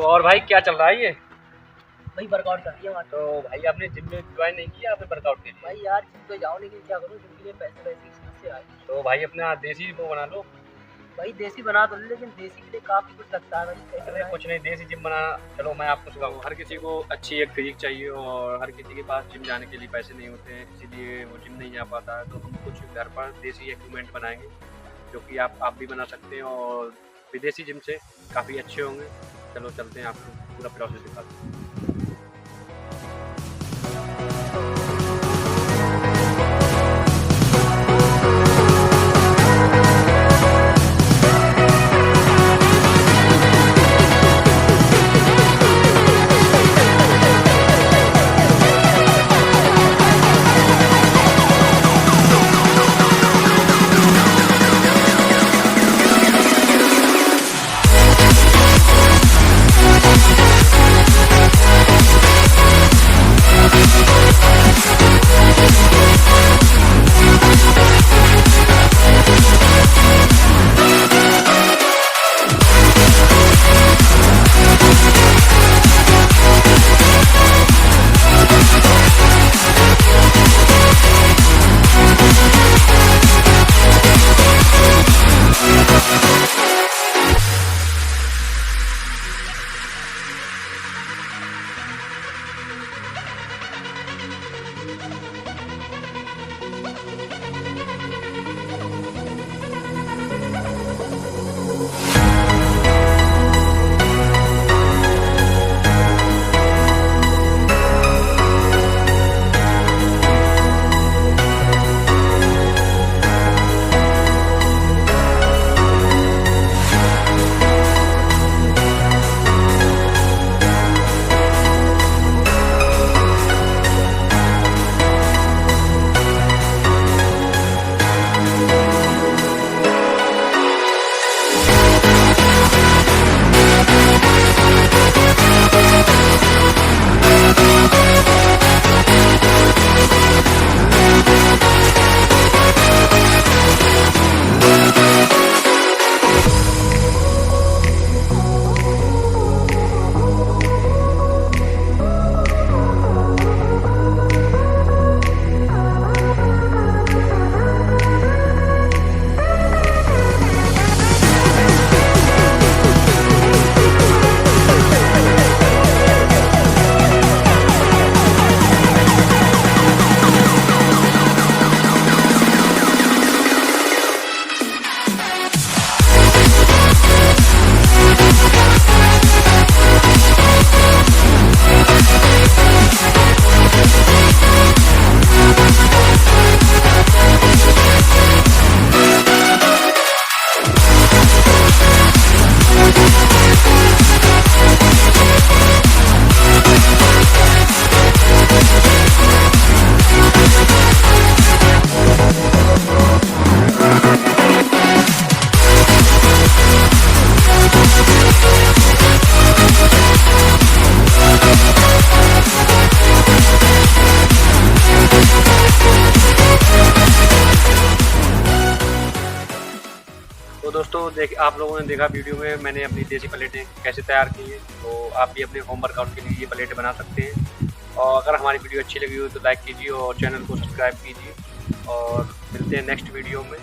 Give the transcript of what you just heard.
तो और भाई क्या चल रहा है ये? भाई वर्कआउट कर दिया। तो भाई आपने जिम में ज्वाइन नहीं किया आपने वर्कआउट के लिए? भाई यार जिम तो जाओ लेकिन क्या करूँ, जिम के लिए पैसे वैसे की समस्या है। तो भाई अपना देसी वो बना लो। भाई देसी बना दो, लेकिन देसी के लिए काफी कुछ लगता है भाई। कैसे अरे बनाएं? कुछ नहीं, देसी जिम बनाना। चलो मैं आपको सिखाऊँ। हर किसी को अच्छी एक फिजिक चाहिए और हर किसी के पास जिम जाने के लिए पैसे नहीं होते हैं, इसीलिए वो जिम नहीं जा पाता है। तो हम कुछ घर पर देसी इक्विपमेंट बनाएंगे जो कि आप भी बना सकते हैं और विदेशी जिम से काफ़ी अच्छे होंगे। चलो चलते हैं, आपको पूरा प्रोसेस दिखाते हैं। तो दोस्तों आप लोगों ने देखा वीडियो में मैंने अपनी देसी प्लेटें कैसे तैयार की हैं। तो आप भी अपने होम वर्कआउट के लिए ये प्लेटें बना सकते हैं। और अगर हमारी वीडियो अच्छी लगी हो तो लाइक कीजिए और चैनल को सब्सक्राइब कीजिए और मिलते हैं नेक्स्ट वीडियो में।